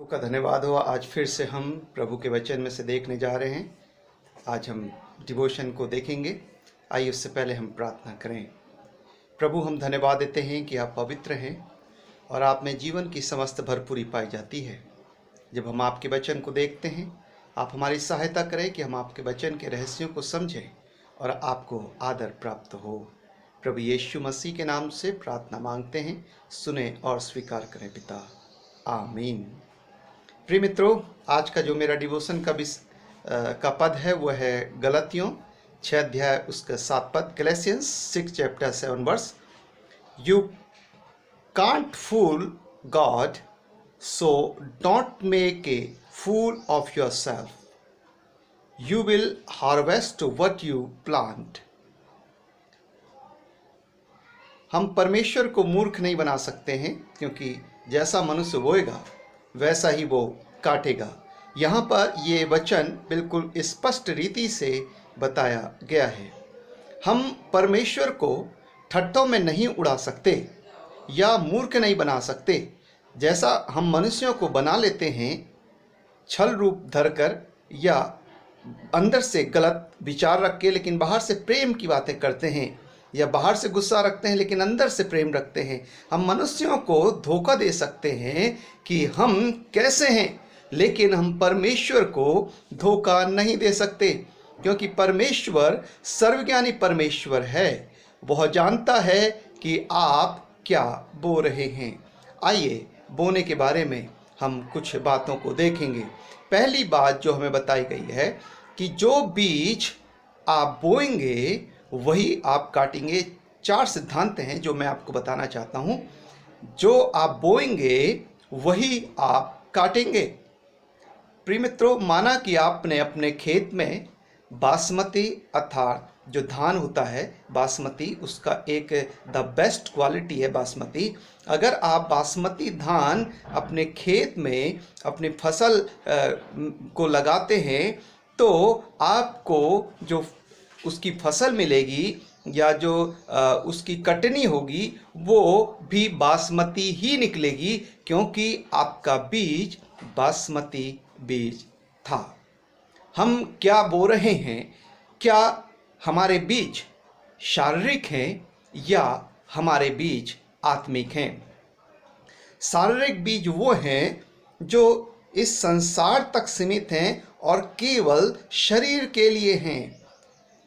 का धन्यवाद हो। आज फिर से हम प्रभु के वचन में से देखने जा रहे हैं। आज हम डिवोशन को देखेंगे। आइए उससे पहले हम प्रार्थना करें। प्रभु, हम धन्यवाद देते हैं कि आप पवित्र हैं और आप में जीवन की समस्त भरपूरी पाई जाती है। जब हम आपके वचन को देखते हैं, आप हमारी सहायता करें कि हम आपके वचन के रहस्यों को समझें और आपको आदर प्राप्त हो। प्रभु यीशु मसीह के नाम से प्रार्थना मांगते हैं, सुने और स्वीकार करें पिता, आमीन। प्रिय मित्रों, आज का जो मेरा डिवोशन का पद है वो है गलतियों 6 अध्याय उसका 7 पद, Galatians 6 chapter 7 verse. You can't fool God, so don't make a fool of yourself. You will harvest what you plant. हम परमेश्वर को मूर्ख नहीं बना सकते हैं, क्योंकि जैसा मनुष्य बोएगा वैसा ही वो काटेगा। यहाँ पर ये वचन बिल्कुल स्पष्ट रीति से बताया गया है। हम परमेश्वर को ठट्ठों में नहीं उड़ा सकते या मूर्ख नहीं बना सकते। जैसा हम मनुष्यों को बना लेते हैं छल रूप धरकर या अंदर से गलत विचार रख के लेकिन बाहर से प्रेम की बातें करते हैं, या बाहर से गुस्सा रखते हैं लेकिन अंदर से प्रेम रखते हैं। हम मनुष्यों को धोखा दे सकते हैं कि हम कैसे हैं, लेकिन हम परमेश्वर को धोखा नहीं दे सकते, क्योंकि परमेश्वर सर्वज्ञानी परमेश्वर है। वह जानता है कि आप क्या बो रहे हैं। आइए बोने के बारे में हम कुछ बातों को देखेंगे। पहली बात जो हमें बताई गई है कि जो बीज आप बोएंगे वही आप काटेंगे। 4 सिद्धांत हैं जो मैं आपको बताना चाहता हूं। जो आप बोएंगे वही आप काटेंगे। प्रिय मित्रों, माना कि आपने अपने खेत में बासमती अर्थात जो धान होता है बासमती, उसका एक द बेस्ट क्वालिटी है बासमती। अगर आप बासमती धान अपने खेत में अपनी फसल को लगाते हैं तो आपको जो उसकी फसल मिलेगी या जो उसकी कटनी होगी वो भी बासमती ही निकलेगी, क्योंकि आपका बीज बासमती बीज था। हम क्या बो रहे हैं? क्या हमारे बीज शारीरिक हैं या हमारे बीज आत्मिक हैं? शारीरिक बीज वो हैं जो इस संसार तक सीमित हैं और केवल शरीर के लिए हैं।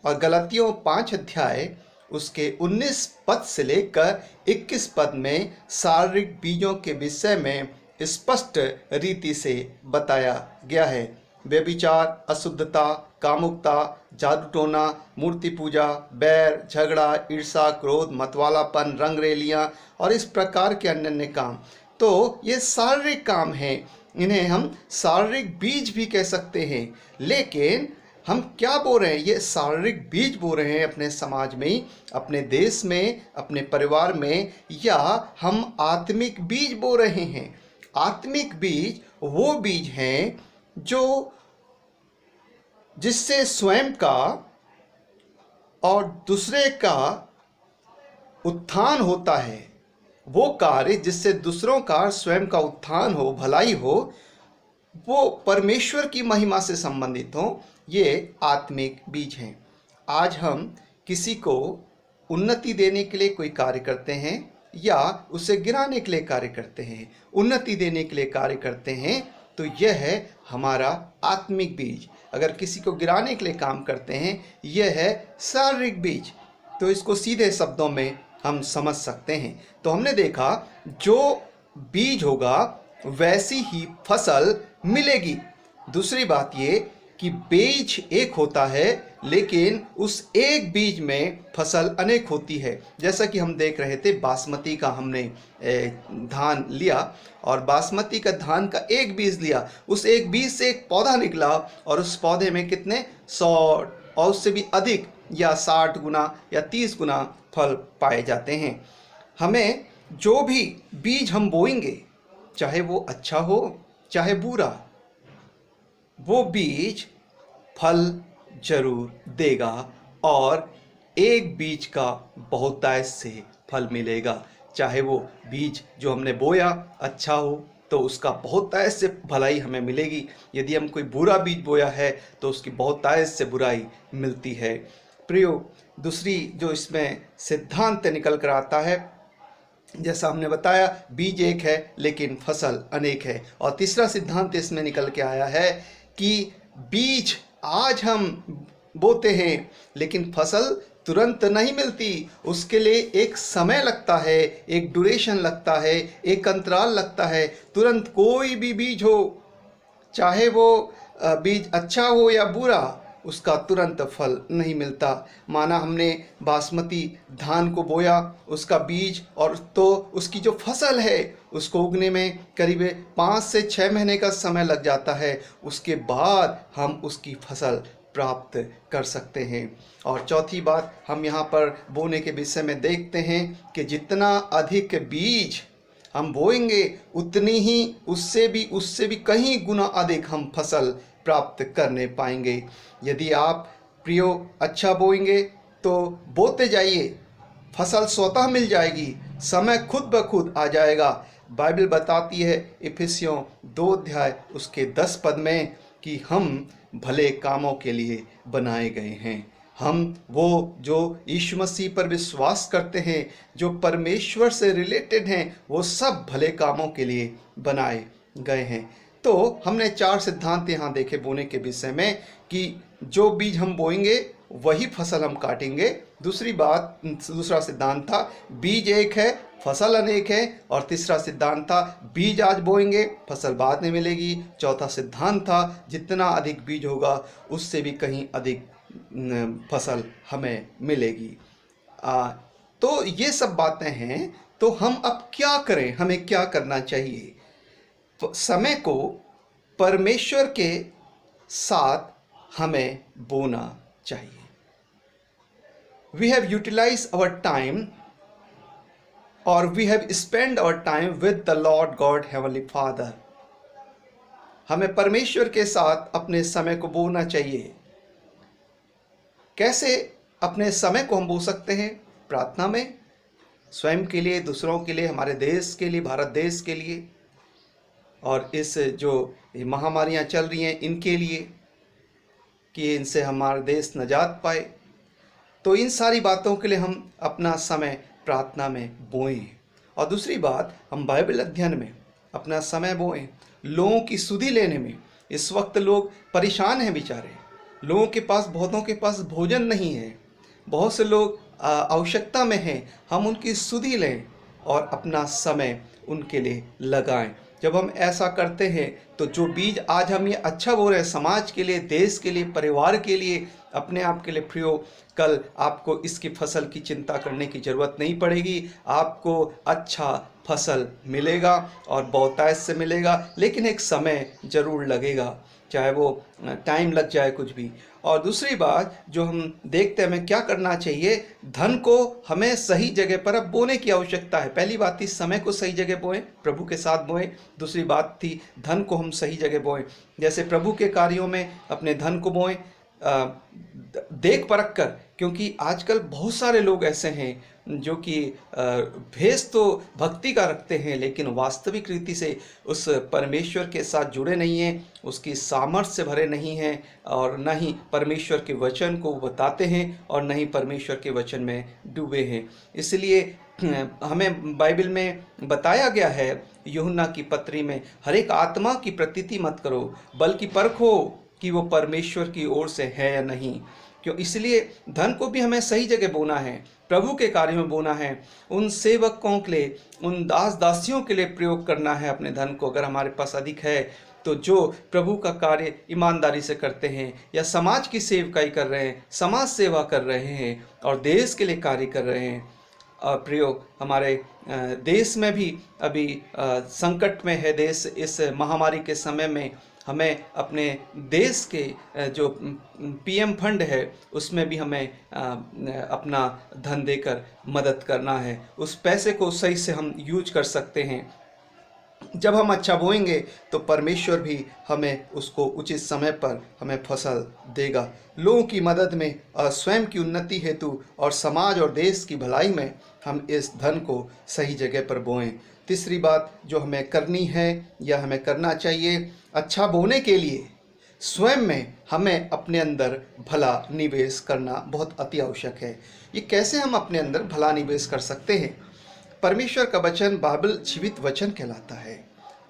और गलतियों 5 अध्याय उसके 19 पद से लेकर 21 पद में शारीरिक बीजों के विषय में स्पष्ट रीति से बताया गया है। व्यभिचार, अशुद्धता, कामुकता, जादू टोना, मूर्ति पूजा, बैर, झगड़ा, ईर्ष्या, क्रोध, मतवालापन, रंगरेलियां और इस प्रकार के अन्य काम। तो ये शारीरिक काम हैं। इन्हें हम शारीरिक बीज भी कह सकते हैं। लेकिन हम क्या बो रहे हैं? ये शारीरिक बीज बो रहे हैं अपने समाज में, अपने देश में, अपने परिवार में, या हम आत्मिक बीज बो रहे हैं? आत्मिक बीज वो बीज हैं जो जिससे स्वयं का और दूसरे का उत्थान होता है। वो कार्य जिससे दूसरों का स्वयं का उत्थान हो, भलाई हो, वो परमेश्वर की महिमा से संबंधित हो। ये आत्मिक बीज हैं। आज हम किसी को उन्नति देने के लिए कोई कार्य करते हैं या उसे गिराने के लिए कार्य करते हैं। उन्नति देने के लिए कार्य करते हैं तो यह है हमारा आत्मिक बीज। अगर किसी को गिराने के लिए काम करते हैं यह है शारीरिक बीज। तो इसको सीधे शब्दों में हम समझ सकते हैं। तो हमने देखा जो बीज होगा वैसी ही फसल मिलेगी। दूसरी बात ये कि बीज एक होता है लेकिन उस एक बीज में फसल अनेक होती है। जैसा कि हम देख रहे थे, बासमती का हमने धान लिया और बासमती का धान का एक बीज लिया, उस एक बीज से एक पौधा निकला और उस पौधे में कितने 100 और उससे भी अधिक या 60 गुना या 30 गुना फल पाए जाते हैं। हमें जो भी बीज हम बोएंगे, चाहे वो अच्छा हो चाहे बुरा, वो बीज फल जरूर देगा और एक बीज का बहुतायत से फल मिलेगा। चाहे वो बीज जो हमने बोया अच्छा हो तो उसका बहुतायत से भलाई हमें मिलेगी। यदि हम कोई बुरा बीज बोया है तो उसकी बहुतायत से बुराई मिलती है। प्रियो, दूसरी जो इसमें सिद्धांत निकल कर आता है, जैसा हमने बताया, बीज एक है लेकिन फसल अनेक है। और तीसरा सिद्धांत इसमें निकल के आया है कि बीज आज हम बोते हैं लेकिन फसल तुरंत नहीं मिलती, उसके लिए एक समय लगता है, एक ड्यूरेशन लगता है, एक अंतराल लगता है। तुरंत कोई भी बीज हो, चाहे वो बीज अच्छा हो या बुरा, उसका तुरंत फल नहीं मिलता। माना हमने बासमती धान को बोया, उसका बीज और तो उसकी जो फसल है उसको उगने में करीब 5 से 6 महीने का समय लग जाता है। उसके बाद हम उसकी फसल प्राप्त कर सकते हैं। और चौथी बात हम यहाँ पर बोने के विषय में देखते हैं कि जितना अधिक बीज हम बोएंगे उतनी ही उससे भी कहीं गुना अधिक हम फसल प्राप्त करने पाएंगे। यदि आप प्रियो अच्छा बोएंगे तो बोते जाइए, फसल स्वतः मिल जाएगी, समय खुद ब खुद आ जाएगा। बाइबल बताती है इफिसियों 2 अध्याय उसके 10 पद में कि हम भले कामों के लिए बनाए गए हैं। हम वो जो यीशु मसीह पर विश्वास करते हैं, जो परमेश्वर से रिलेटेड हैं, वो सब भले कामों के लिए बनाए गए हैं। तो हमने 4 सिद्धांत यहाँ देखे बोने के विषय में कि जो बीज हम बोएंगे वही फसल हम काटेंगे। दूसरा सिद्धांत था बीज एक है, फसल अनेक है। और तीसरा सिद्धांत था बीज आज बोएंगे, फसल बाद में मिलेगी। चौथा सिद्धांत था जितना अधिक बीज होगा उससे भी कहीं अधिक फसल हमें मिलेगी। तो ये सब बातें हैं। तो हम अब क्या करें, हमें क्या करना चाहिए? समय को परमेश्वर के साथ हमें बोना चाहिए। We have utilized our time or we have spent our time with the Lord God Heavenly Father. हमें परमेश्वर के साथ अपने समय को बोना चाहिए। कैसे अपने समय को हम बो सकते हैं? प्रार्थना में, स्वयं के लिए, दूसरों के लिए, हमारे देश के लिए, भारत देश के लिए, और इस जो महामारियां चल रही हैं इनके लिए कि इनसे हमारा देश निजात पाए। तो इन सारी बातों के लिए हम अपना समय प्रार्थना में बोएं। और दूसरी बात, हम बाइबल अध्ययन में अपना समय बोएं। लोगों की सुधि लेने में, इस वक्त लोग परेशान हैं बेचारे, लोगों के पास, बहुतों के पास भोजन नहीं है, बहुत से लोग आवश्यकता में हैं। हम उनकी सुधि लें और अपना समय उनके लिए लगाएं। जब हम ऐसा करते हैं तो जो बीज आज हम ये अच्छा बो रहे हैं समाज के लिए, देश के लिए, परिवार के लिए, अपने आप के लिए, प्रियो, कल आपको इसकी फसल की चिंता करने की ज़रूरत नहीं पड़ेगी। आपको अच्छा फसल मिलेगा और बहुतायत से मिलेगा, लेकिन एक समय ज़रूर लगेगा, चाहे वो टाइम लग जाए कुछ भी। और दूसरी बात जो हम देखते हैं, हमें क्या करना चाहिए, धन को हमें सही जगह पर अब बोने की आवश्यकता है। पहली बात थी समय को सही जगह बोएं, प्रभु के साथ बोएं। दूसरी बात थी धन को हम सही जगह बोएं, जैसे प्रभु के कार्यों में अपने धन को बोएं, देख परख कर। क्योंकि आजकल बहुत सारे लोग ऐसे हैं जो कि भेष तो भक्ति का रखते हैं लेकिन वास्तविक रीति से उस परमेश्वर के साथ जुड़े नहीं हैं, उसकी सामर्थ्य से भरे नहीं हैं, और न ही परमेश्वर के वचन को बताते हैं और न ही परमेश्वर के वचन में डूबे हैं। इसलिए हमें बाइबल में बताया गया है, यूहन्ना की पत्री में, हर एक आत्मा की प्रतीति मत करो बल्कि परखो कि वो परमेश्वर की ओर से है या नहीं। क्यों? इसलिए धन को भी हमें सही जगह बोना है, प्रभु के कार्य में बोना है, उन सेवकों के लिए, उन दास दासियों के लिए प्रयोग करना है अपने धन को। अगर हमारे पास अधिक है तो जो प्रभु का कार्य ईमानदारी से करते हैं या समाज की सेवकाई कर रहे हैं, समाज सेवा कर रहे हैं और देश के लिए कार्य कर रहे हैं। प्रयोग हमारे देश में भी अभी संकट में है देश। इस महामारी के समय में हमें अपने देश के जो पीएम फंड है उसमें भी हमें अपना धन देकर मदद करना है। उस पैसे को सही से हम यूज कर सकते हैं। जब हम अच्छा बोएंगे तो परमेश्वर भी हमें उसको उचित समय पर हमें फसल देगा। लोगों की मदद में और स्वयं की उन्नति हेतु और समाज और देश की भलाई में हम इस धन को सही जगह पर बोएं। तीसरी बात जो हमें करनी है या हमें करना चाहिए, अच्छा बोने के लिए स्वयं में हमें अपने अंदर भला निवेश करना बहुत अति आवश्यक है। ये कैसे हम अपने अंदर भला निवेश कर सकते हैं? परमेश्वर का वचन बाइबल जीवित वचन कहलाता है।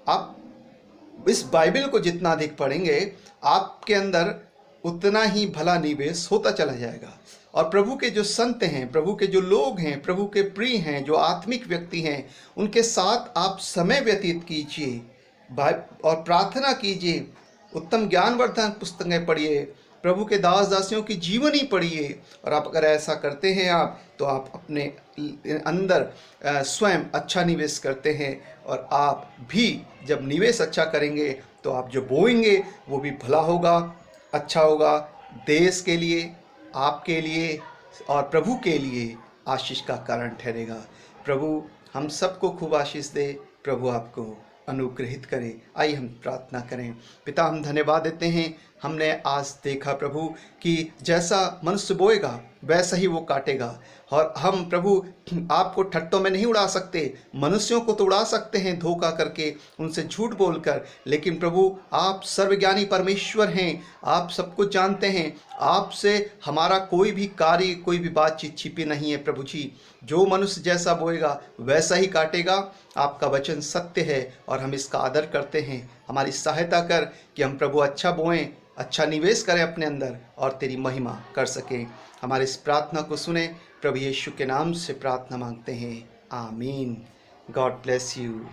आप इस बाइबल को जितना अधिक पढ़ेंगे, आपके अंदर उतना ही भला निवेश होता चला जाएगा। और प्रभु के जो संत हैं, प्रभु के जो लोग हैं, प्रभु के प्रिय हैं, जो आत्मिक व्यक्ति हैं, उनके साथ आप समय व्यतीत कीजिए और प्रार्थना कीजिए, उत्तम ज्ञानवर्धक पुस्तकें पढ़िए, प्रभु के दास दासियों की जीवनी पढ़िए। और आप अगर ऐसा करते हैं तो आप अपने अंदर स्वयं अच्छा निवेश करते हैं। और आप भी जब निवेश अच्छा करेंगे तो आप जो बोएंगे वो भी भला होगा, अच्छा होगा, देश के लिए, आपके लिए और प्रभु के लिए आशीष का कारण ठहरेगा। प्रभु हम सबको खूब आशीष दे, प्रभु आपको अनुग्रहित करे। आइए हम प्रार्थना करें। पिता, हम धन्यवाद देते हैं, हमने आज देखा प्रभु कि जैसा मनुष्य बोएगा वैसा ही वो काटेगा। और हम प्रभु आपको ठट्टों में नहीं उड़ा सकते, मनुष्यों को तो उड़ा सकते हैं धोखा करके, उनसे झूठ बोलकर, लेकिन प्रभु आप सर्वज्ञानी परमेश्वर हैं, आप सब कुछ जानते हैं। आपसे हमारा कोई भी कार्य, कोई भी बातचीत छिपी नहीं है। प्रभु जी, जो मनुष्य जैसा बोएगा वैसा ही काटेगा। आपका वचन सत्य है और हम इसका आदर करते हैं। हमारी सहायता कर कि हम प्रभु अच्छा बोएं, अच्छा निवेश करें अपने अंदर और तेरी महिमा कर सकें। हमारी इस प्रार्थना को सुने, प्रभु यीशु के नाम से प्रार्थना मांगते हैं, आमीन। God bless you.